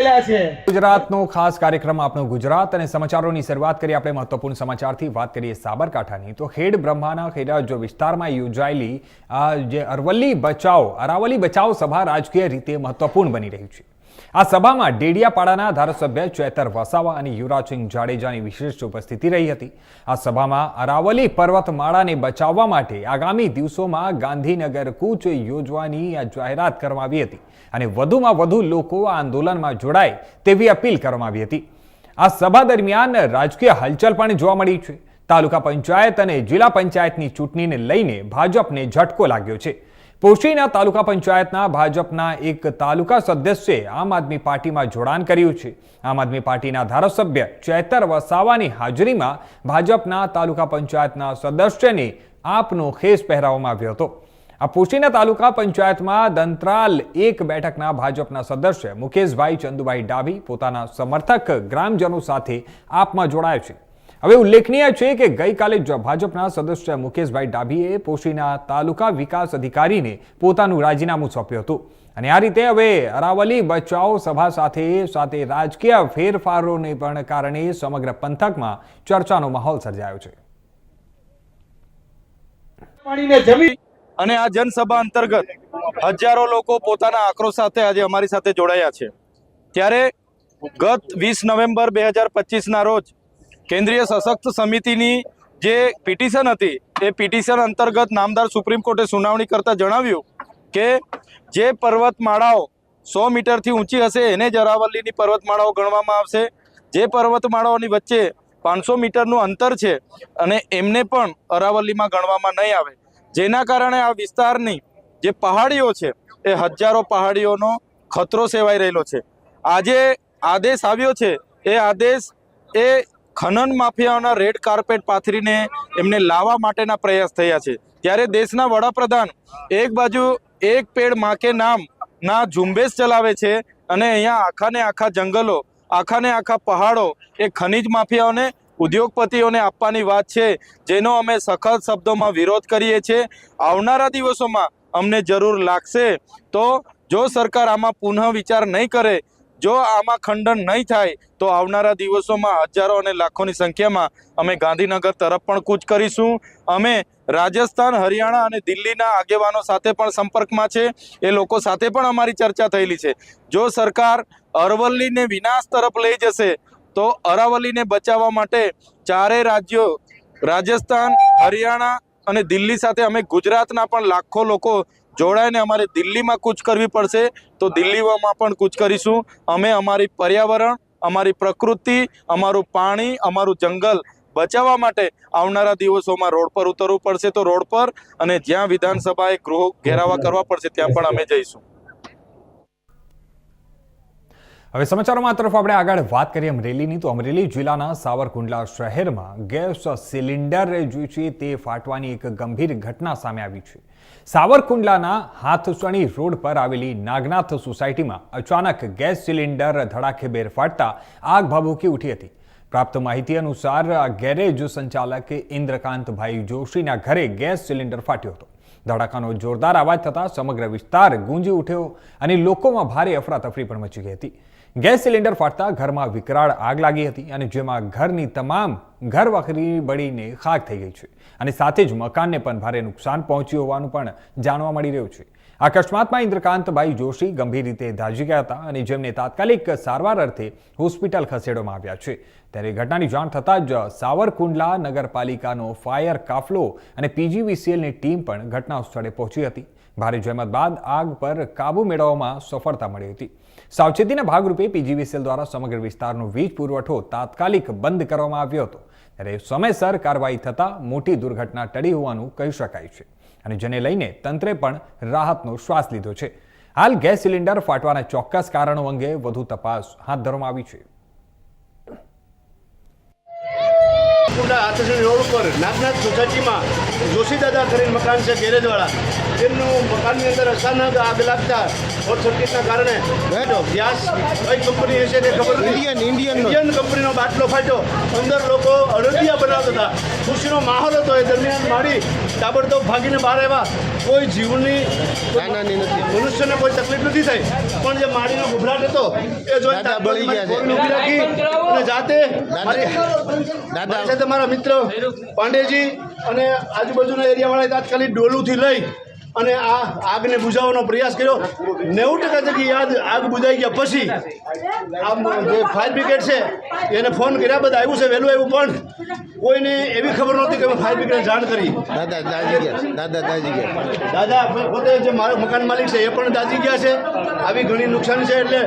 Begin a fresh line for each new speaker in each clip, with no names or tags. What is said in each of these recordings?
ગુજરાતનો ખાસ કાર્યક્રમ આપણો ગુજરાત અને સમાચારોની શરૂઆત કરી આપણે મહત્વપૂર્ણ સમાચારથી વાત કરીએ સાબરકાંઠાની તો ખેડ બ્રહ્માના ખેડા વિસ્તારમાં યોજાયેલી જે અરાવલી બચાવ સભા રાજકીય રીતે મહત્વપૂર્ણ બની રહી છે। આ સભામાં ડેડિયાપાડાના ધારાસભ્ય ચેતર વસાવા અને યુવરાજસિંહ જાડેજાની વિશેષ ઉપસ્થિતિ રહી હતી। આ સભામાં અરાવલી પર્વતમાળાને બચાવવા માટે આગામી દિવસોમાં ગાંધીનગર કૂચ યોજવાની જાહેરાત કરવામાં આવી હતી અને વધુમાં વધુ લોકો આ આંદોલનમાં જોડાય તેવી અપીલ કરવામાં આવી હતી। આ સભા દરમિયાન રાજકીય હલચલ પણ જોવા મળી છે। તાલુકા પંચાયત અને જિલ્લા પંચાયતની ચૂંટણીને લઈને ભાજપને ઝટકો લાગ્યો છે। પોશીના તાલુકા પંચાયતના ભાજપના એક તાલુકા સદસ્યએ આમ આદમી પાર્ટીમાં જોડાણ કર્યું છે। આમ આદમી પાર્ટીના ધારાસભ્ય ચેતર વસાવાની હાજરીમાં ભાજપના તાલુકા પંચાયતના સદસ્યને આપનો ખેસ પહેરાવવામાં આવ્યો હતો। આ પોશીના તાલુકા પંચાયતમાં દંતરાલ એક બેઠકના ભાજપના સદસ્ય મુકેશભાઈ ચંદુભાઈ ડાભી પોતાના સમર્થક ગ્રામજનો સાથે આપમાં જોડાયા છે। હવે ઉલ્લેખનીય છે કે ગઈકાલે ભાજપના સદસ્ય મુકેશભાઈ ડાભીએ પોશીના તાલુકા વિકાસ અધિકારીને પોતાનું રાજીનામું સોંપ્યું હતું અને આ રીતે હવે અરાવલી બચાવ સભા સાથે રાજકીય ફેરફારોને પણ કારણે સમગ્ર પંથકમાં ચર્ચાનો માહોલ સર્જાયો છે।
અને આ જનસભા અંતર્ગત હજારો લોકો પોતાના આક્રોશ સાથે આજે અમારી સાથે જોડાયા છે। ત્યારે ગત 20 નવેમ્બર 2025ના રોજ કેન્દ્રીય સશક્ત સમિતિની જે પિટિશન હતી એ પિટિશન અંતર્ગત નામદાર સુપ્રીમ કોર્ટે સુનાવણી કરતા જણાવ્યું કે જે પર્વતમાળાઓ 100 મીટરથી ઊંચી હશે એને જ અરાવલીની પર્વતમાળાઓ ગણવામાં આવશે। જે પર્વતમાળાઓની વચ્ચે 500 મીટરનું અંતર છે અને એમને પણ અરાવલીમાં ગણવામાં નહીં આવે, જેના કારણે આ વિસ્તારની જે પહાડીઓ છે એ હજારો પહાડીઓનો ખતરો સેવાઈ રહેલો છે। આજે આદેશ આવ્યો છે એ આદેશ એ ખનન માફિયાઓના રેડ કાર્પેટ પાથરીને એમને લાવવા માટેના પ્રયાસ થયા છે। ત્યારે દેશના વડાપ્રધાન એક બાજુ એક પેડ માં કે નામ ના ઝુંબેશ ચલાવે છે અને અહીંયા આખાને આખા જંગલો, આખાને આખા પહાડો એ ખનિજ માફિયાઓને, ઉદ્યોગપતિઓને આપવાની વાત છે, જેનો અમે સખત શબ્દોમાં વિરોધ કરીએ છીએ। આવનારા દિવસોમાં અમને જરૂર લાગશે તો જો સરકાર આમાં પુનઃ વિચાર નહીં કરે, જો આમાં ખંડન નહીં થાય તો આવનારા દિવસોમાં હજારો અને લાખોની સંખ્યામાં અમે ગાંધીનગર તરફ પણ કૂચ કરીશું। અમે રાજસ્થાન, હરિયાણા અને દિલ્હીના આગેવાનો સાથે પણ સંપર્કમાં છે, એ લોકો સાથે પણ અમારી ચર્ચા થયેલી છે। જો સરકાર અરવલ્લીને વિનાશ તરફ લઈ જશે તો અરાવલીને બચાવવા માટે ચારેય રાજ્યો રાજસ્થાન, હરિયાણા અને દિલ્હી સાથે અમે ગુજરાતના પણ લાખો લોકો જોડાઈને અમારે દિલ્હીમાં કૂચ કરવી પડશે તો દિલ્હીમાં પણ કૂચ કરીશું। અમે અમારી પર્યાવરણ, અમારી પ્રકૃતિ, અમારું પાણી, અમારું જંગલ બચાવવા માટે આવનારા દિવસોમાં રોડ પર ઉતરવું પડશે તો રોડ પર, અને જ્યાં વિધાનસભાએ ગૃહ ઘેરાવા કરવા પડશે ત્યાં પણ અમે જઈશું।
હવે સમાચારોમાં તરફ આપણે આગળ વાત કરીએ અમરેલીની તો અમરેલી જિલ્લાના સાવરકુંડલા શહેરમાં ગેસ સિલિન્ડર જે છે તે ફાટવાની એક ગંભીર ઘટના સામે આવી છે। સાવરકુંડલાના હાથસણી રોડ પર આવેલી નાગનાથ સોસાયટીમાં અચાનક ગેસ સિલિન્ડર ધડાકેભેર ફાટતા આગ ભભૂકી ઉઠી હતી। પ્રાપ્ત માહિતી અનુસાર ગેરેજ સંચાલક ઇન્દ્રકાંતભાઈ જોશીના ઘરે ગેસ સિલિન્ડર ફાટ્યો હતો। ધડાકાનો જોરદાર અવાજ થતા સમગ્ર વિસ્તાર ગુંજી ઉઠ્યો અને લોકોમાં ભારે અફરાતફરી પણ મચી ગઈ હતી। ગેસ સિલિન્ડર ફાટતા ઘરમાં વિકરાળ આગ લાગી હતી અને જેમાં ઘરની તમામ ઘરવખરી બળીને ખાક થઈ ગઈ છે અને સાથે જ મકાનને પણ ભારે નુકસાન પહોંચ્યું હોવાનું પણ જાણવા મળી રહ્યું છે। અકસ્માતમાં ઇન્દ્રકાંતભાઈ જોશી ગંભીર રીતે દાઝી ગયા હતા અને જેમને તાત્કાલિક સારવાર અર્થે હોસ્પિટલ ખસેડવામાં આવ્યા છે। ત્યારે ઘટનાની જાણ થતાં જ સાવરકુંડલા નગરપાલિકાનો ફાયર કાફલો અને પીજીવીસીએલની ટીમ પણ ઘટના સ્થળે પહોંચી હતી। ભારે જહેમત બાદ આગ પર કાબુ મેળવવામાં સફળતા મળી હતી। સાવચેતીના ભાગરૂપે પીજીવીસીએલ દ્વારા સમગ્ર વિસ્તારનો વીજ પુરવઠો તાત્કાલિક બંધ કરવામાં આવ્યો હતો। ત્યારે સમયસર કાર્યવાહી થતાં મોટી દુર્ઘટના ટળી હોવાનું કહી શકાય છે અને જેને લઈને તંત્રે પણ રાહતનો શ્વાસ લીધો છે। હાલ ગેસ સિલિન્ડર ફાટવાના ચોક્કસ કારણો અંગે વધુ તપાસ હાથ ધરવામાં આવી છે।
સાવરકુંડલા હાથસણી રોડ ઉપર નાગનાથ સોસાયટીમાં જોશીદાદા કરીને મકાન છે ગેરેજવાળા, તેમનું મકાનની અંદર અચાનક આગ લાગતા શોર્ટ સર્કિટના કારણે ગેસ કઈ કંપની હશે તે ખબર નથી, ઇન્ડિયન કંપનીનો બાટલો ફાટ્યો. અંદર લોકો અડદિયા બનાવતા હતા, ખુશીનો માહોલ હતો. એ દરમિયાન મારી તાબડતોબ ભાગીને બહાર આવ્યા. કોઈ જીવની મનુષ્યને કોઈ તકલીફ નથી થઈ, પણ જે માળીનો ગભરાટ હતો એ જોઈ ઊભી રાખી અને જાતે મારી સાથે મારા મિત્ર પાંડેજી અને આજુબાજુના એરિયાવાળાએ તાત્કાલિક ડોલુથી લઈ અને આ આગને બુઝાવવાનો પ્રયાસ કર્યો. 90% જગ્યાએ યાદ આગ બુઝાઈ ગયા પછી આ જે ફાયર બ્રિગેડ છે એને ફોન કર્યા, બધા આવ્યું છે, વહેલું આવ્યું, પણ કોઈને એવી ખબર નહોતી કે મેં ફાયર બ્રિગેડને જાણ કરી. દાદા પોતે જે મારો મકાન માલિક છે એ પણ દાજી ગયા છે. આવી ઘણી નુકસાન છે. એટલે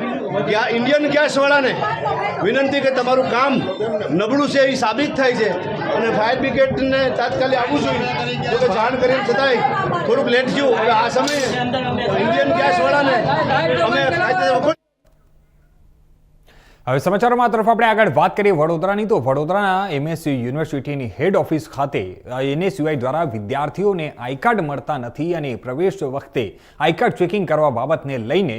ઇન્ડિયન ગેસવાળાને વિનંતી કે તમારું કામ નબળું છે એ સાબિત થાય છે અને ફાયર બ્રિગેડને તાત્કાલિક આવવું જોઈએ. જોકે જાણ કરી છતાંય થોડુંક લેટ થયું. હવે આ સમયે ઇન્ડિયન ગેસવાળાને અમે કાયદેસર.
હવે સમાચારોમાં તરફ આપણે આગળ વાત કરીએ વડોદરાની. તો વડોદરાના એમએસયુ યુનિવર્સિટીની હેડ ઓફિસ ખાતે એનએસયુઆઈ દ્વારા વિદ્યાર્થીઓને આઈ કાર્ડ મળતા નથી અને પ્રવેશ વખતે આઈ કાર્ડ ચેકિંગ કરવા બાબતને લઈને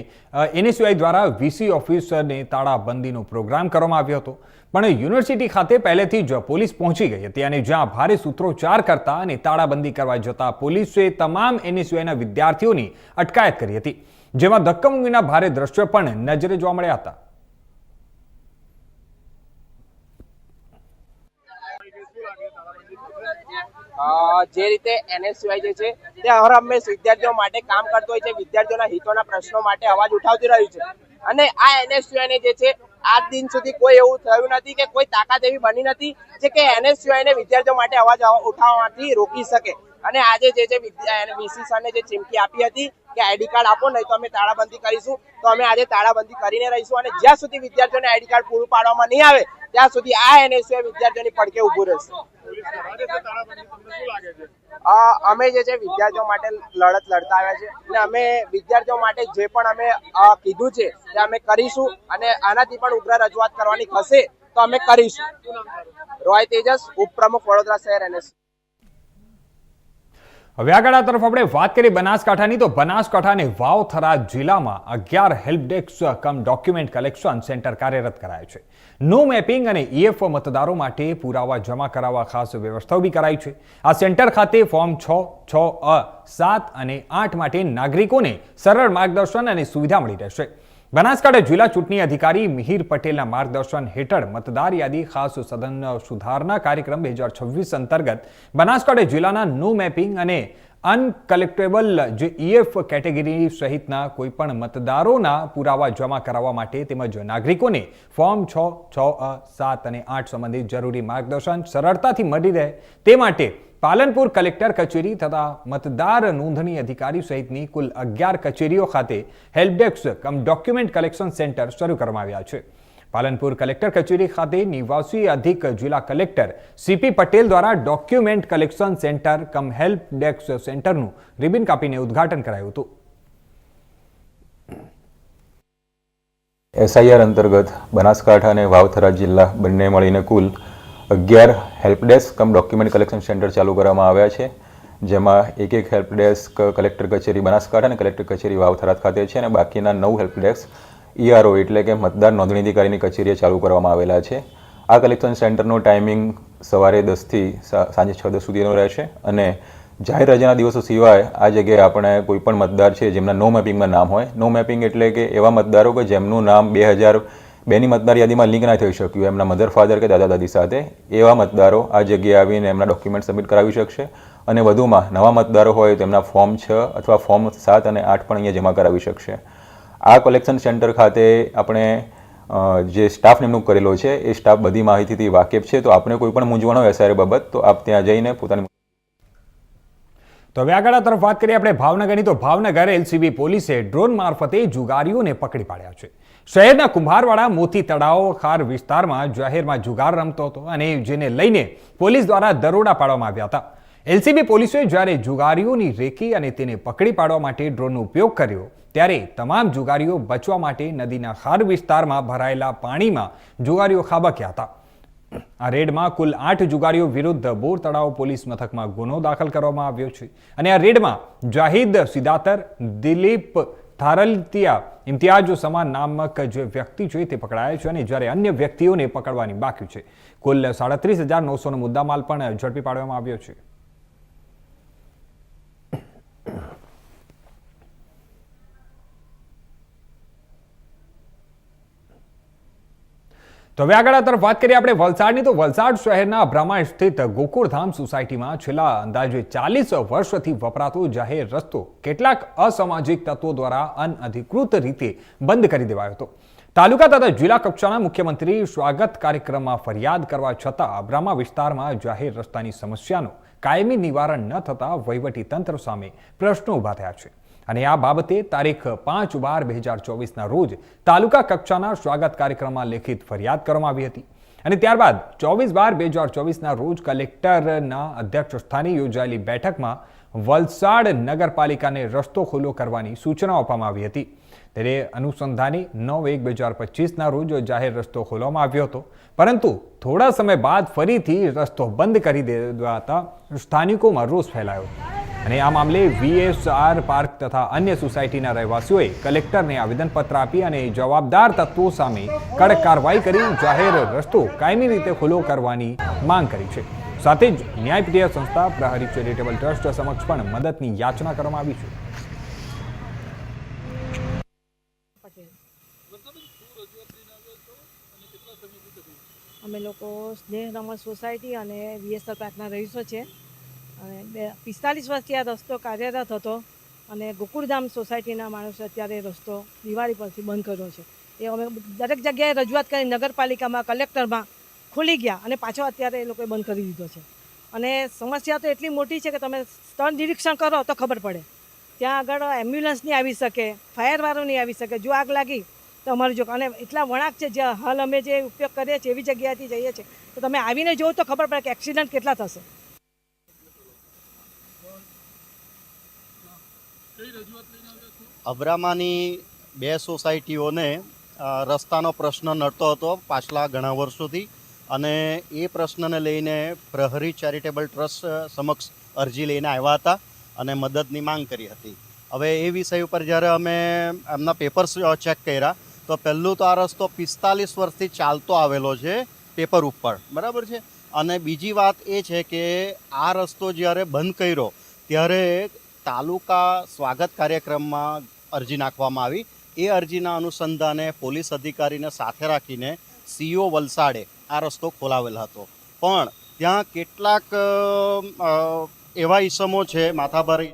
એનએસયુઆઈ દ્વારા વીસી ઓફિસને તાળાબંધીનો પ્રોગ્રામ કરવામાં આવ્યો હતો. પણ યુનિવર્સિટી ખાતે પહેલેથી જ પોલીસ પહોંચી ગઈ હતી અને જ્યાં ભારે સૂત્રોચ્ચાર કરતા અને તાળાબંધી કરવા જતા પોલીસે તમામ એનએસયુઆઈના વિદ્યાર્થીઓની અટકાયત કરી હતી, જેમાં ધક્કામુક્કીના ભારે દ્રશ્યો પણ નજરે જોવા મળ્યા હતા.
જે રીતે એનએસયુઆઈ જે છે તે હરહંમેશ વિદ્યાર્થીઓ માટે કામ કરતો હોય છે, વિદ્યાર્થીઓના હિતોના પ્રશ્નો માટે અવાજ ઉઠાવતી રહ્યું છે. અને આ એનએસયુઆઈ જે છે આજ દિન સુધી કોઈ એવું થયું નથી કે કોઈ તાકાત એવી બની નથી જે કે એનએસયુઆઈને વિદ્યાર્થીઓ માટે અવાજ ઉઠાવવાથી રોકી શકે. અને આજે જે છે વીસી સરને જે ચીમકી આપી હતી કે આઈડી કાર્ડ આપો નહીં તો અમે તાળાબંધી કરીશું, તો અમે આજે તાળાબંધી કરીને રહીશું. અને જ્યાં સુધી વિદ્યાર્થીઓને આઈડી કાર્ડ પૂરું પાડવામાં નહીં આવે ત્યાં સુધી આ એનએસયુઆઈ વિદ્યાર્થીઓની પડખે ઊભું રહેશે. અમે જે છે વિદ્યાર્થીઓ માટે લડત લડતા આવ્યા છે અને અમે વિદ્યાર્થીઓ માટે જે પણ અમે કીધું છે તે અમે કરીશું અને આનાથી પણ ઉગ્ર રજૂઆત કરવાની થશે તો અમે કરીશું. રોય તેજસ, ઉપપ્રમુખ વડોદરા શહેર એનએસ.
હવે આગળ આ તરફ આપણે વાત કરીએ બનાસકાંઠાની. તો બનાસકાંઠા અને વાવ-થરાદ જિલ્લામાં 11 હેલ્પ ડેસ્ક કમ ડોક્યુમેન્ટ કલેક્શન સેન્ટર કાર્યરત કરાયા છે. નો મેપિંગ અને ઈએફ મતદારો માટે પુરાવા જમા કરાવવા ખાસ વ્યવસ્થા ઊભી કરાઈ છે. આ સેન્ટર ખાતે ફોર્મ 6, 6A, 7 અને 8 માટે નાગરિકોને સરળ માર્ગદર્શન અને સુવિધા મળી રહેશે. બનાસકાંઠા જિલ્લા ચૂંટણી અધિકારી મિહિર પટેલના માર્ગદર્શન હેઠળ મતદાર યાદી ખાસ સઘન સુધારણા કાર્યક્રમ 2026 અંતર્ગત બનાસકાંઠા જિલ્લાના નો મેપિંગ અને અનકલેક્ટેબલ જે ઈએફ કેટેગરી સહિતના કોઈપણ મતદારોના પુરાવા જમા કરાવવા માટે તેમજ નાગરિકોને ફોર્મ 6, 6A, 7 અને 8 સંબંધિત જરૂરી માર્ગદર્શન સરળતાથી મળી રહે તે માટે પાલનપુર કલેક્ટર કચેરી તથા મતદાર નોંધણી અધિકારી સહિતની કુલ 11 કચેરીઓ ખાતે હેલ્પ ડેસ્ક કમ ડોક્યુમેન્ટ કલેક્શન સેન્ટર શરૂ કરવામાં આવ્યા છે. પાલનપુર કલેક્ટર કચેરી ખાતે નિવાસી અધિક જિલ્લા કલેક્ટર સીપી પટેલ દ્વારા ડોક્યુમેન્ટ કલેક્શન સેન્ટર કમ હેલ્પ ડેસ્ક સેન્ટરનું રિબિન કાપીને ઉદ્ઘાટન કરાયું હતું.
એસઆઈઆર અંતર્ગત બનાસકાંઠા અને વાવ-થરાદ જિલ્લા બંને મળીને કુલ 11 હેલ્પ ડેસ્ક કમ ડોક્યુમેન્ટ કલેક્શન સેન્ટર ચાલુ કરવામાં આવ્યા છે, જેમાં એક હેલ્પ ડેસ્ક કલેક્ટર કચેરી બનાસકાંઠા અને કલેક્ટર કચેરી વાવ-થરાદ ખાતે છે અને બાકીના 9 હેલ્પ ડેસ્ક ઈઆરઓ એટલે કે મતદાર નોંધણી અધિકારીની કચેરીએ ચાલુ કરવામાં આવેલા છે. આ કલેક્શન સેન્ટરનો ટાઈમિંગ સવારે 10 થી સાંજે 6-10 સુધીનો રહેશે અને જાહેર રજાના દિવસો સિવાય આ જગ્યાએ આપણે કોઈ પણ મતદાર છે જેમના નો મેપિંગમાં નામ હોય, નો મેપિંગ એટલે કે એવા મતદારો કે જેમનું નામ 2002ની મતદાર યાદીમાં લિંક ના થઈ શક્યું એમના મધર ફાધર કે દાદા દાદી સાથે, એવા મતદારો આ જગ્યાએ આવીને એમના ડોક્યુમેન્ટ સબમિટ કરાવી શકશે. અને વધુમાં નવા મતદારો હોય તો એમના ફોર્મ 6 અથવા ફોર્મ 7 અને 8 પણ અહીંયા જમા કરાવી શકશે. આ કલેક્શન સેન્ટર ખાતે આપણે જે સ્ટાફ નિમણૂક કરેલો છે એ સ્ટાફ બધી માહિતીથી વાકેફ છે, તો આપણે કોઈ પણ મૂંઝવણ હોય એસઆર બાબત તો આપ ત્યાં જઈને પોતાની.
તો હવે આગળ તરફ વાત કરીએ આપણે ભાવનગરની. તો ભાવનગર એલસીબી પોલીસે ડ્રોન મારફતે જુગારીઓને પકડી પાડ્યા છે. શહેરના કુંભારવાડા મોતી તળાવ ખાર વિસ્તારમાં જાહેરમાં જુગાર રમતો હતો અને જેને લઈને પોલીસ દ્વારા દરોડા પાડવામાં આવ્યા હતા. એલસીબી પોલીસે જ્યારે જુગારીઓની રેકી અને તેને પકડી પાડવા માટે ડ્રોનનો ઉપયોગ કર્યો ત્યારે તમામ જુગારીઓ બચવા માટે નદીના ખાર વિસ્તારમાં ભરાયેલા પાણીમાં જુગારીઓ ખાબક્યા હતા. આ રેડમાં કુલ 8 જુગારીઓ વિરુદ્ધ બોર તળાવ પોલીસ મથકમાં ગુનો દાખલ કરવામાં આવ્યો છે અને આ રેડમાં જાહિદ સિદાતર, દિલીપ થારલતિયા, ઇમ્તિયાજ સમાન નામક જે વ્યક્તિ છે તે પકડાયા છે અને જ્યારે અન્ય વ્યક્તિઓને પકડવાની બાકી છે. કુલ 37,900નો મુદ્દામાલ પણ ઝડપી પાડવામાં આવ્યો છે. તો હવે આગળ તરફ વાત કરીએ આપણે વલસાડની. તો વલસાડ શહેરના બ્રહ્મા સ્થિત ગોકુળધામ સોસાયટીમાં છેલ્લા અંદાજે 40 વર્ષથી વપરાતો જાહેર રસ્તો કેટલાક અસામાજિક તત્વો દ્વારા અનઅધિકૃત રીતે બંધ કરી દેવાયો હતો. તાલુકા તથા જિલ્લા કક્ષાના મુખ્યમંત્રી સ્વાગત કાર્યક્રમમાં ફરિયાદ કરવા છતાં બ્રહ્મા વિસ્તારમાં જાહેર રસ્તાની સમસ્યાનું કાયમી નિવારણ ન થતા વહીવટી તંત્ર સામે પ્રશ્નો ઊભા થયા છે અને આ બાબતે તારીખ 5/12/2024ના રોજ તાલુકા કક્ષાના સ્વાગત કાર્યક્રમમાં લેખિત ફરિયાદ કરવામાં આવી હતી અને ત્યારબાદ 24/12/2024ના રોજ કલેક્ટરના અધ્યક્ષ સ્થાને યોજાયેલી બેઠકમાં વલસાડ નગરપાલિકાને રસ્તો ખુલ્લો કરવાની સૂચના આપવામાં આવી હતી. ત્યારે અનુસંધાને 9/1/2025ના રોજ જાહેર રસ્તો ખોલવામાં આવ્યો હતો, પરંતુ થોડા સમય બાદ ફરીથી રસ્તો બંધ કરી દેવાતા સ્થાનિકોમાં રોષ ફેલાયો અને આ મામલે VSR પાર્ક તથા અન્ય સોસાયટીના રહેવાસીઓએ કલેક્ટરને આવેદનપત્ર આપી અને જવાબદાર તત્વો સામે કડક કાર્યવાહી કરી જાહેર રસ્તો કાયમી રીતે ખુલ્લો કરવાની માંગ કરી છે. સાથે જ ન્યાયપ્રિય સંસ્થા પ્રહરી ચેરિટેબલ ટ્રસ્ટ સમક્ષ પણ મદદની યાચના કરવામાં આવી છે.
અમે લોકો સ્નેહ રમણ સોસાયટી અને VSR પાર્કના રહીશો છે અને 45 વર્ષથી આ રસ્તો કાર્યરત હતો અને ગોકુળધામ સોસાયટીના માણસો અત્યારે રસ્તો દિવાળી પરથી બંધ કર્યો છે. એ અમે દરેક જગ્યાએ રજૂઆત કરી, નગરપાલિકામાં, કલેક્ટરમાં ખુલી ગયા અને પાછો અત્યારે એ લોકોએ બંધ કરી દીધો છે. અને સમસ્યા તો એટલી મોટી છે કે તમે સ્થળ નિરીક્ષણ કરો તો ખબર પડે. ત્યાં આગળ એમ્બ્યુલન્સ નહીં આવી શકે, ફાયરવાળો નહીં આવી શકે. જો આગ લાગી તો અમારું જો અને એટલા વળાંક છે, જે હાલ અમે જે ઉપયોગ કરીએ છીએ એવી જગ્યાએથી જઈએ છીએ તો તમે આવીને જુઓ તો ખબર પડે કે એક્સિડન્ટ કેટલા થશે.
અબ્રામાની 2 સોસાયટીઓને રસ્તાનો પ્રશ્ન નડતો હતો પાછલા ઘણા વર્ષોથી અને એ પ્રશ્નને લઈને પ્રહરી ચેરિટેબલ ટ્રસ્ટ સમક્ષ અરજી લઈને આવ્યા હતા અને મદદની માંગ કરી હતી. હવે એ વિષય ઉપર જ્યારે અમે એમના પેપર્સ ચેક કર્યા તો પહેલું તો આ રસ્તો 45 વર્ષથી ચાલતો આવેલો છે પેપર ઉપર, બરાબર છે. અને બીજી વાત એ છે કે આ રસ્તો જ્યારે બંધ કર્યો ત્યારે તાલુકા સ્વાગત કાર્યક્રમમાં અરજી નાખવામાં આવી. એ અરજીના અનુસંધાને પોલીસ અધિકારીને સાથે રાખીને CO વલસાડે આ રસ્તો ખોલાવેલ હતો, પણ ત્યાં કેટલાક એવા ઈસમો છે માથાભારે.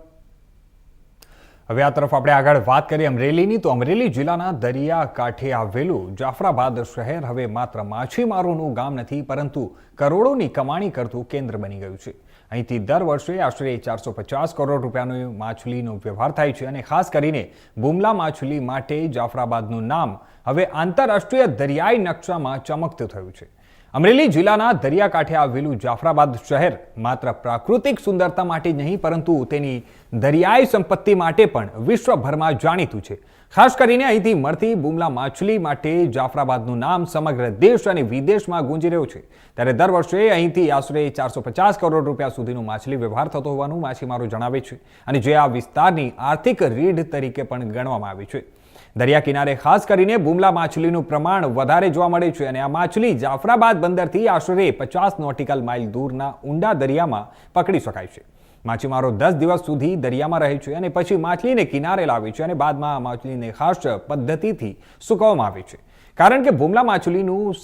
હવે આ તરફ આપણે આગળ વાત કરીએ અમરેલીની. તો અમરેલી જિલ્લાના દરિયાકાંઠે આવેલું જાફરાબાદ શહેર હવે માત્ર માછીમારોનું ગામ નથી, પરંતુ કરોડોની કમાણી કરતું કેન્દ્ર બની ગયું છે. અહીંથી દર વર્ષે આશરે 450 કરોડ રૂપિયાનો માછલીનો વ્યવહાર થાય છે અને ખાસ કરીને બુમલા માછલી માટે જાફરાબાદનું નામ હવે આંતરરાષ્ટ્રીય દરિયાઈ નકશામાં ચમકતું થયું છે. અમરેલી જિલ્લાના દરિયાકાંઠે આવેલું જાફરાબાદ શહેર માત્ર પ્રાકૃતિક સુંદરતા માટે નહીં, પરંતુ તેની દરિયાઈ સંપત્તિ માટે પણ વિશ્વભરમાં જાણીતું છે. ખાસ કરીને અહીંથી મળતી બુમલા માછલી માટે જાફરાબાદનું નામ સમગ્ર દેશ અને વિદેશમાં ગુંજી રહ્યું છે. ત્યારે દર વર્ષે અહીંથી આશરે 450 કરોડ રૂપિયા સુધીનો માછલી વ્યવહાર થતો હોવાનું માછીમારો જણાવે છે અને જે આ વિસ્તારની આર્થિક રીઢ તરીકે પણ ગણવામાં આવે છે. દરિયા કિનારે ખાસ કરીને બુમલા માછલીનું પ્રમાણ વધારે જોવા મળે છે અને આ માછલી જાફરાબાદ બંદરથી આશરે 50 નોટિકલ માઇલ દૂરના ઊંડા દરિયામાં પકડી શકાય છે. માછીમારો 10 દિવસ સુધી દરિયામાં રહે છે અને પછી માછલીને કિનારે લાવે છે અને બાદમાં આ માછલીને ખાસ પદ્ધતિથી સૂકવવામાં આવે છે. કારણ કે બુમલા માછલીનું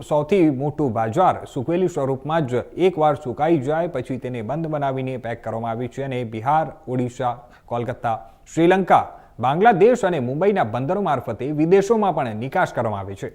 સૌથી મોટું બજાર સૂકવેલી સ્વરૂપમાં જ એકવાર સુકાઈ જાય પછી તેને બંધ બનાવીને પેક કરવામાં આવે છે અને બિહાર, ઓડિશા, કોલકાતા, શ્રીલંકા, બાંગ્લાદેશ અને મુંબઈના બંદરો મારફતે વિદેશોમાં પણ નિકાસ કરવામાં આવે છે.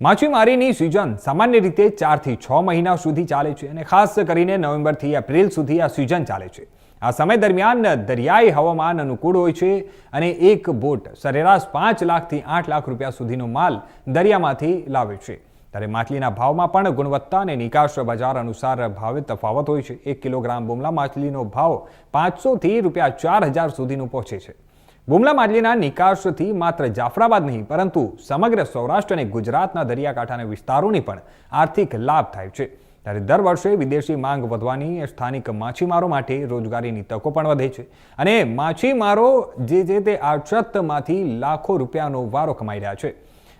માછીમારીની સિઝન સામાન્ય રીતે 4 થી 6 મહિના સુધી ચાલે છે અને ખાસ કરીને નવેમ્બરથી એપ્રિલ સુધી આ સિઝન ચાલે છે. આ સમય દરમિયાન દરિયાઈ હવામાન અનુકૂળ હોય છે અને એક બોટ સરેરાશ 5 લાખથી 8 લાખ રૂપિયા સુધીનો માલ દરિયામાંથી લાવે છે. ત્યારે માછલીના ભાવમાં પણ ગુણવત્તા અને નિકાસ બજાર અનુસાર ભાવે તફાવત હોય છે. 1 કિલોગ્રામ બુમલા માછલીનો ભાવ 500 થી રૂપિયા 4000 સુધીનો પહોંચે છે. બુમલા માછલીના નિકાસથી માત્ર જાફરાબાદ નહીં પરંતુ સમગ્ર સૌરાષ્ટ્ર અને ગુજરાતના દરિયાકાંઠાના વિસ્તારોને પણ આર્થિક લાભ થાય છે. ત્યારે દર વર્ષે વિદેશી માંગ વધવાની સ્થાનિક માછીમારો માટે રોજગારીની તકો પણ વધે છે અને માછીમારો જે છે તે આડશતમાંથી લાખો રૂપિયાનો વારો કમાઈ રહ્યા છે.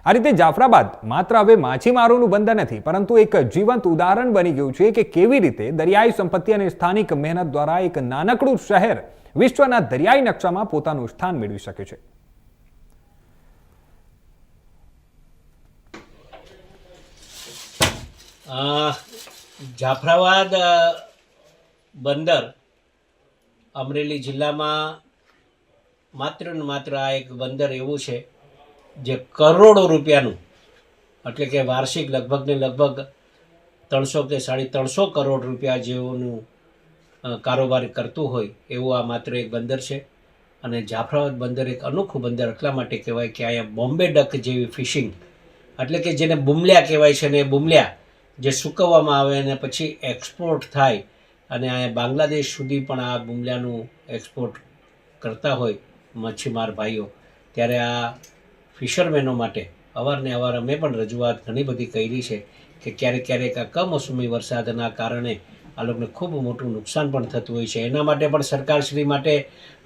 આ રીતે જાફરાબાદ માત્ર હવે માછીમારોનું બંદર નથી પરંતુ એક જીવંત ઉદાહરણ બની ગયું છે કે કેવી રીતે દરિયાઈ સંપત્તિ અને સ્થાનિક મહેનત દ્વારા એક નાનકડું શહેર વિશ્વના દરિયાઈ નકશામાં પોતાનું સ્થાન મેળવી શકે છે.
જાફરાબાદ બંદર અમરેલી જિલ્લામાં માત્ર ને માત્ર આ એક બંદર એવું છે જે કરોડો રૂપિયાનું એટલે કે વાર્ષિક લગભગ 300 કે 350 કરોડ રૂપિયા જેવું કારોબાર કરતું હોય એવું આ માત્ર એક બંદર છે. અને જાફરાબાદ બંદર એક અનોખું બંદર એટલા માટે કહેવાય કે અહીંયા બોમ્બે ડક જેવી ફિશિંગ એટલે કે જેને બુમલ્યા કહેવાય છે, ને બુમલ્યા જે સૂકવવામાં આવે અને પછી એક્સપોર્ટ થાય અને અહીંયા બાંગ્લાદેશ સુધી પણ આ બુમલ્યાનું એક્સપોર્ટ કરતા હોય મચ્છીમાર ભાઈઓ. ત્યારે આ ફિશરમેનો માટે અવારનવાર અમે પણ રજૂઆત ઘણી બધી કરી છે કે ક્યારેક આ કમોસમી વરસાદના કારણે આ લોકોને ખૂબ મોટું નુકસાન પણ થતું હોય છે. એના માટે પણ સરકારશ્રી માટે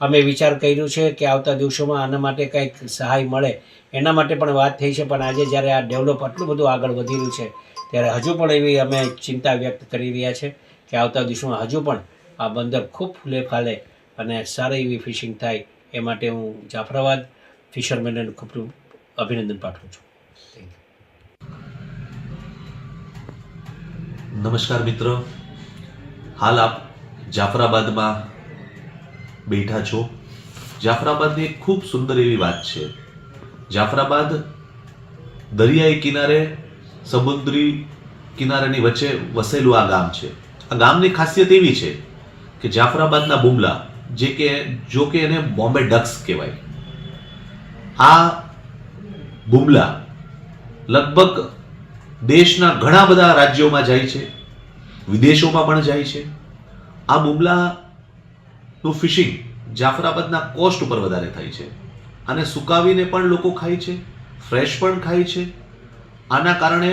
અમે વિચાર કર્યો છે કે આવતા દિવસોમાં આના માટે કંઈક સહાય મળે એના માટે પણ વાત થઈ છે. પણ આજે જ્યારે આ ડેવલપ આટલું બધું આગળ વધી રહ્યું છે ત્યારે હજુ પણ એવી અમે ચિંતા વ્યક્ત કરી રહ્યા છે કે આવતા દિવસોમાં હજુ પણ આ બંદર ખૂબ ફૂલે ફાલે અને સારી એવી ફિશિંગ થાય એ માટે હું જાફરાબાદ ફિશરમેનને ખૂબ અભિનંદન પાઠવું છું.
નમસ્કાર મિત્રો, હાલ આપ જાફરાબાદમાં બેઠા છો. જાફરાબાદની એક ખૂબ સુંદર એવી વાત છે. જાફરાબાદ દરિયાઈ કિનારે સમુદ્રી કિનારાની વચ્ચે વસેલું આ ગામ છે. આ ગામની ખાસિયત એવી છે કે જાફરાબાદના બુમલા જો કે એને બોમ્બે ડક્સ કહેવાય. આ બુમલા લગભગ દેશના ઘણા બધા રાજ્યોમાં જાય છે, વિદેશોમાં પણ જાય છે. આ બુમલાનું ફિશિંગ જાફરાબાદના કોસ્ટ ઉપર વધારે થાય છે અને સુકાવીને પણ લોકો ખાય છે, ફ્રેશ પણ ખાય છે. આના કારણે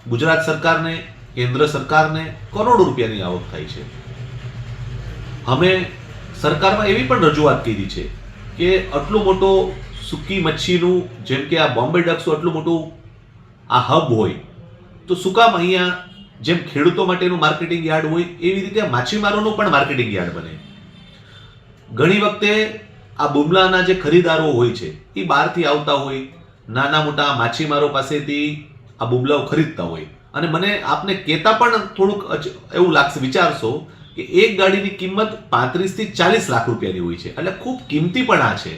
ગુજરાત સરકારને, કેન્દ્ર સરકારને કરોડો રૂપિયાની આવક થાય છે. અમે સરકારમાં એવી પણ રજૂઆત કરી છે કે આટલું મોટો સૂકી મચ્છીનું જેમ કે આ બોમ્બે ડક્સનું આટલું મોટું આ હબ હોય તો શું કામ અહીંયા જેમ ખેડૂતો માટેનું માર્કેટિંગ યાર્ડ હોય એવી રીતે માછીમારોનું પણ માર્કેટિંગ યાર્ડ બને. ઘણી વખતે આ બુમલાના જે ખરીદારો હોય છે એ બહારથી આવતા હોય, નાના મોટા માછીમારો પાસેથી આ બુમલાઓ ખરીદતા હોય અને મને આપને કહેતા પણ થોડુંક એવું લાગશે, વિચારશો કે એક ગાડીની કિંમત 35 થી 40 લાખ રૂપિયાની હોય છે. એટલે ખૂબ કિંમતી પણ આ છે.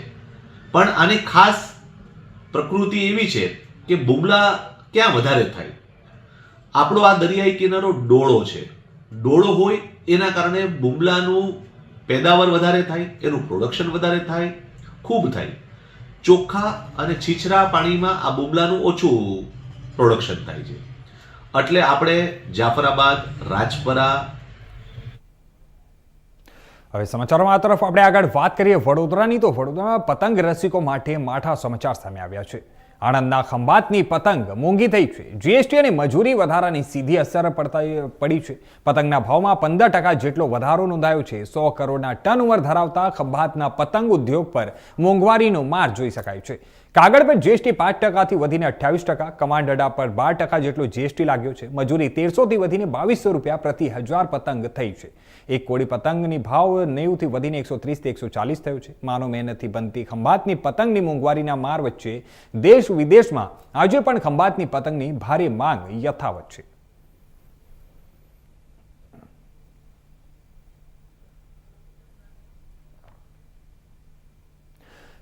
પણ આની ખાસ પ્રકૃતિ એવી છે કે બુમલા ક્યાં વધારે થાય. આપણો આ દરિયાઈ કિનારો ડોળો છે. ડોળો હોય એના કારણે બુમલાનું પેદાવાર વધારે થાય, એનું પ્રોડક્શન વધારે થાય, ખૂબ થાય. ચોખ્ખા અને છીછરા પાણીમાં આ બુમલાનું ઓછું પ્રોડક્શન થાય છે. એટલે આપણે જાફરાબાદ, રાજપરા.
હવે સમાચારોમાં આ તરફ આપણે આગળ વાત કરીએ વડોદરાની. તો વડોદરામાં પતંગ રસિકો માટે માઠા સમાચાર સામે આવ્યા છે. આણંદના ખંભાતની પતંગ મોંઘી થઈ છે. જીએસટી અને મજૂરી વધારાની સીધી અસર પડી છે. પતંગના ભાવમાં 15% જેટલો વધારો નોંધાયો છે. 100 કરોડના ટર્નઓવર ધરાવતા ખંભાતના પતંગ ઉદ્યોગ પર મોંઘવારીનો માર જોઈ શકાય છે. કાગળ પર જીએસટી 5%થી વધીને 28%, કમાન્ડ અડા પર 12% જેટલો જીએસટી લાગ્યો છે. મજૂરી 1300 થી વધીને 2200 રૂપિયા પ્રતિ 1000 પતંગ થઈ છે. એક કોડી પતંગની ભાવ 90 થી વધીને 130 થી 140 થયો છે. માનવ મહેનતથી બનતી ખંભાતની પતંગની મોંઘવારીના માર વચ્ચે દેશ વિદેશમાં આજે પણ ખંભાતની પતંગની ભારે માંગ યથાવત છે.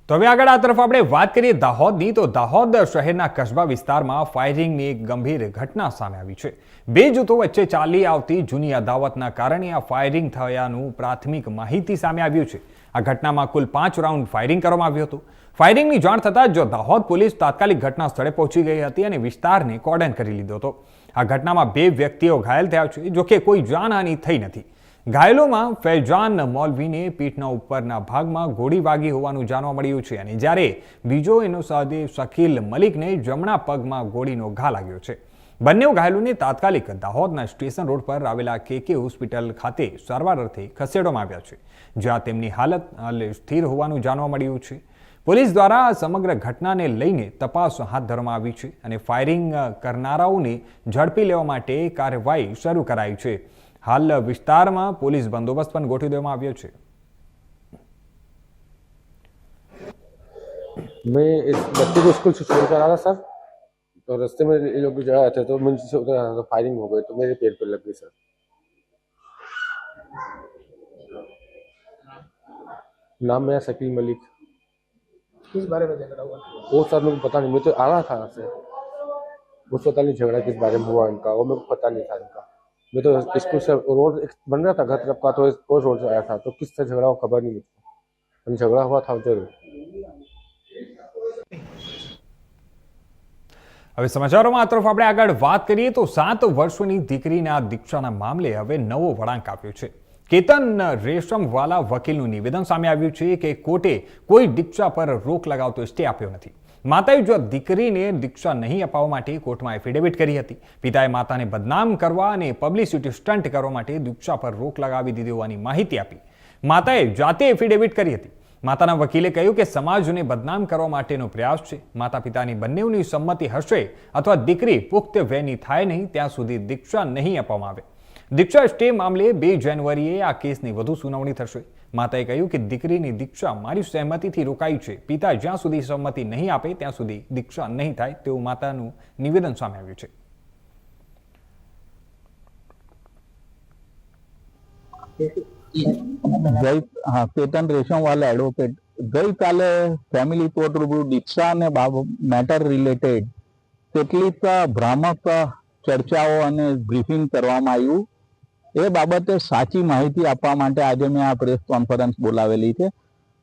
તો હવે આગળ આ તરફ આપણે વાત કરીએ દાહોદની. તો દાહોદ શહેરના કસ્બા વિસ્તારમાં ફાયરિંગની એક ગંભીર ઘટના સામે આવી છે. બે જૂથો વચ્ચે ચાલી આવતી જૂની અદાવતના કારણે આ ફાયરિંગ થયાનું પ્રાથમિક માહિતી સામે આવ્યું છે. આ ઘટનામાં કુલ 5 રાઉન્ડ ફાયરિંગ કરવામાં આવ્યું હતું. ફાયરિંગની જાણ થતાં જ દાહોદ પોલીસ તાત્કાલિક ઘટના સ્થળે પહોંચી ગઈ હતી અને વિસ્તારને કોર્ડન કરી લીધો હતો. આ ઘટનામાં 2 વ્યક્તિઓ ઘાયલ થયા છે. જોકે કોઈ જાનહાનિ થઈ નથી. ઘાયલોમાં ફૈજાન મૌલવીને પીઠના ઉપરના ભાગમાં ગોળી વાગી હોવાનું જાણવા મળ્યું છે અને જ્યારે બીજો એનો સાથી શકીલ મલિકને જમણા પગમાં ગોળીનો ઘા લાગ્યો છે. બંને ઘાયલોને તાત્કાલિક દાહોદના સ્ટેશન રોડ પર આવેલા KK હોસ્પિટલ ખાતે સારવાર અર્થે ખસેડવામાં આવ્યા છે, જ્યાં તેમની હાલત સ્થિર હોવાનું જાણવા મળ્યું છે. પોલીસ દ્વારા સમગ્ર ઘટનાને લઈને તપાસ હાથ ધરવામાં આવી છે અને ફાયરિંગ કરનારાઓને ઝડપી લેવા માટે કાર્યવાહી શરૂ કરાઈ છે. હાલ વિસ્તારમાં પોલીસ બંદોબસ્ત પણ ગોઠવી દેવામાં આવ્યો છે.
मैं इस बच्चे को स्कूल से छोड़ कर आ रहा सर, तो रास्ते में ये लोग जा रहे थे तो मैं नीचे उतर रहा था तो फायरिंग हो गई तो मेरे पेट पे लग गई सर. नाम मेरा शकील मलिक.
किस बारे में झगड़ा हुआ?
वो सर मेरे को पता नहीं, मैं तो आ रहा था यहाँ से, मुझे पता नहीं झगड़ा किस बारे में हुआ इनका, वो मेरे को पता नहीं था इनका. मैं तो स्कूल से रोड बन रहा था घर तरफ का, तो वो रोड से आया था, तो किस से झगड़ा हुआ खबर नहीं मुझको. झगड़ा हुआ था जरूर.
હવે સમાચારોમાં આ તરફ આપણે આગળ વાત કરીએ તો 7 વર્ષની દીકરીના દીક્ષાના મામલે હવે નવો વળાંક આવ્યો છે. કેતન રેશમવાલા વકીલનું નિવેદન સામે આવ્યું છે કે કોર્ટે કોઈ દીક્ષા પર રોક લગાવતો સ્ટે આપ્યો નથી. માતાએ જો દીકરીને દીક્ષા નહીં અપાવવા માટે કોર્ટમાં એફિડેવિટ કરી હતી. પિતાએ માતાને બદનામ કરવા અને પબ્લિસિટી સ્ટન્ટ કરવા માટે દીક્ષા પર રોક લગાવી દીધી હોવાની માહિતી આપી. માતાએ જાતે એફિડેવિટ કરી હતી. માતાના વકીલે કહ્યું કે સમાજને બદનામ કરવા માટેનો પ્રયાસ છે. માતા પિતાની બંનેની સંમતિ હશે અથવા દીકરી પુખ્ત વયની થાય નહીં ત્યાં સુધી દીક્ષા નહીં આપવામાં આવે. દીક્ષા સ્ટે મામલે 2 જાન્યુઆરીએ આ કેસની વધુ સુનાવણી થશે. માતાએ કહ્યું કે દીકરીની દીક્ષા મારી સહેમતીથી રોકાઈ છે. પિતા જ્યાં સુધી સંમતિ નહીં આપે ત્યાં સુધી દીક્ષા નહીં થાય તેવું માતાનું નિવેદન સામે આવ્યું છે.
કેતન રેશમવાલા એડવોકેટ ગઈકાલે ફેમિલી કોર્ટ રૂબરૂ દીક્ષા અને મેટર રિલેટેડ કેટલીક ભ્રામક ચર્ચાઓ અને બ્રીફિંગ કરવામાં આવ્યું. એ બાબતે સાચી માહિતી આપવા માટે આજે મેં આ પ્રેસ કોન્ફરન્સ બોલાવેલી છે.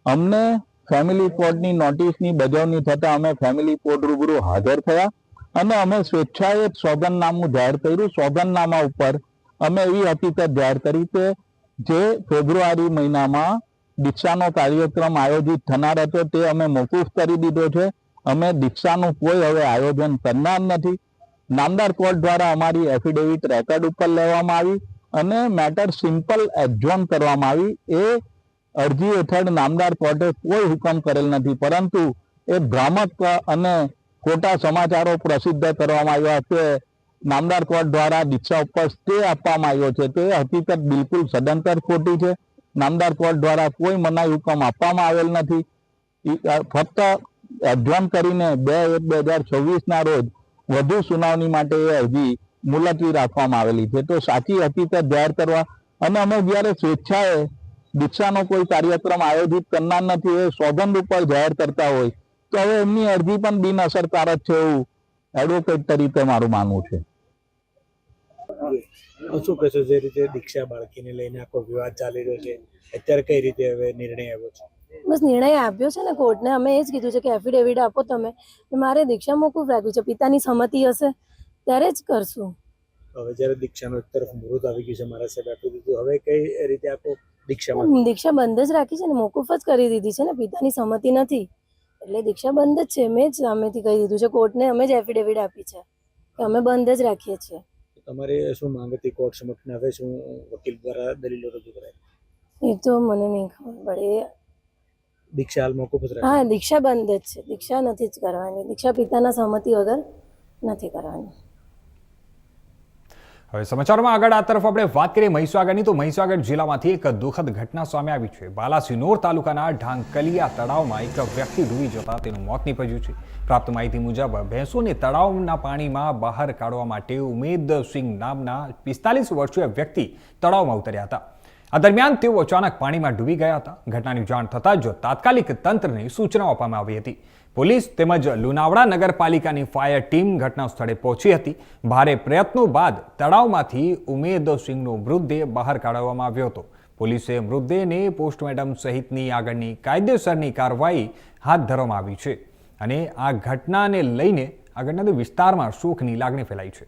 અમને ફેમિલી કોર્ટની નોટિસની બજવણી થતાં અમે ફેમિલી કોર્ટ રૂબરૂ હાજર થયા અને અમે સ્વેચ્છાએ સોગંદનામું જાહેર કર્યું. સોગંદનામા ઉપર અમે એવી હકીકત જાહેર કરી કે જે ફેબ્રુઆરી મહિનામાં દીક્ષાનો કાર્યક્રમ આયોજિત થનાર હતો તે અમે મોકૂફ કરી દીધો છે. અમે દીક્ષાનું કોઈ હવે આયોજન કરનાર નથી. નામદાર કોર્ટ દ્વારા અમારી એફિડેવિટ રેકોર્ડ ઉપર લેવામાં આવી અને મેટર સિમ્પલ એડજોર્ન કરવામાં આવી. એ અરજી હેઠળ નામદાર કોર્ટે કોઈ હુકમ કરેલ નથી, પરંતુ એ ભ્રામક અને ખોટા સમાચારો પ્રસિદ્ધ કરવામાં આવ્યા કે નામદાર કોર્ટ દ્વારા દીક્ષા ઉપર સ્ટે આપવામાં આવ્યો છે. તો એ હકીકત બિલકુલ સદંતર ખોટી છે. નામદાર કોર્ટ દ્વારા કોઈ મનાઈ હુકમ આપવામાં આવેલ નથી. ફક્ત એડજોર્ન કરીને 2/1/2026 રોજ વધુ સુનાવણી માટે એ અરજી મુલતવી રાખવામાં આવેલી છે. તો સાચી હકીકત જાહેર કરવા અને અમે જ્યારે સ્વેચ્છાએ દીક્ષાનો કોઈ કાર્યક્રમ આયોજિત કરનાર નથી એ સોગંદ ઉપર જાહેર કરતા હોય તો હવે એમની અરજી પણ બિનઅસરકારક છે એવું એડવોકેટ તરીકે મારું માનવું છે.
શું કહેશો, જે રીતે દીક્ષા બાળકીને લઈને આખો વિવાદ ચાલી રહ્યો છે, અત્યારે કઈ રીતે હવે નિર્ણય આવ્યો છે?
બસ નિર્ણય આપ્યો છે ને કોર્ટને. અમે એ જ કીધું છે કે એફિડેવિટ આપો તમે. મારે દીક્ષા મોકૂફ રાખ્યું છે. પિતાની સંમતિ હશે ત્યારે જ કરશું.
હવે જ્યારે દીક્ષાનો એક તરફ મુહૂર્ત આવી ગયું છે, મારા સાહેબ આપી દીધું, હવે કઈ રીતે આખો દીક્ષામાં
દીક્ષા બંધ જ રાખી છે ને, મોકૂફ જ કરી દીધી છે ને. પિતાની સંમતિ નથી એટલે દીક્ષા બંધ જ છે. મેં જ સામેથી કહી દીધું છે કોર્ટને. અમે જ એફિડેવિટ આપી છે કે અમે બંધ જ રાખીએ છીએ.
તમારે શું માંગ હતી કોર્ટ સમક્ષ? હવે શું વકીલ દ્વારા દલીલો રજૂ કરાય?
એ તો મને નહીં ખબર પડે.
દીક્ષા હાલ મોકૂફ જ રાખી?
હા, દીક્ષા બંધ જ છે. દીક્ષા નથી જ કરવાની. દીક્ષા પિતાના સહમતિ વગર નથી કરવાની.
હવે સમાચારોમાં આગળ આ તરફ આપણે વાત કરીએ મહીસાગરની તો મહીસાગર જિલ્લામાંથી એક દુઃખદ ઘટના સામે આવી છે. બાલાસિનોર તાલુકાના ઢાંકલિયા તળાવમાં એક વ્યક્તિ ડૂબી જતા તેનું મોત નીપજ્યું છે. પ્રાપ્ત માહિતી મુજબ ભેંસોને તળાવના પાણીમાં બહાર કાઢવા માટે ઉમેદસિંહ નામના 45 વર્ષીય વ્યક્તિ તળાવમાં ઉતર્યા હતા. આ દરમિયાન તેઓ અચાનક પાણીમાં ડૂબી ગયા હતા. ઘટનાની જાણ થતાં જ તાત્કાલિક તંત્રને સૂચના આપવામાં આવી હતી. પોલીસ તેમજ લુણાવાડા નગરપાલિકાની ફાયર ટીમ ઘટના સ્થળે પહોંચી હતી. ભારે પ્રયત્નો બાદ તળાવમાંથી ઉમેદસિંહનો મૃતદેહ બહાર કાઢવામાં આવ્યો હતો. પોલીસે મૃતદેહને પોસ્ટમોર્ટમ સહિતની આગળની કાયદેસરની કાર્યવાહી હાથ ધરવામાં આવી છે અને આ ઘટનાને લઈને આગળના વિસ્તારમાં શોકની લાગણી ફેલાઈ છે.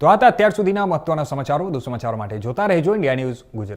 તો આ હતા અત્યાર સુધીના મહત્વના સમાચારો. વધુ સમાચારો માટે જોતા રહેજો ઇન્ડિયા ન્યૂઝ ગુજરાત.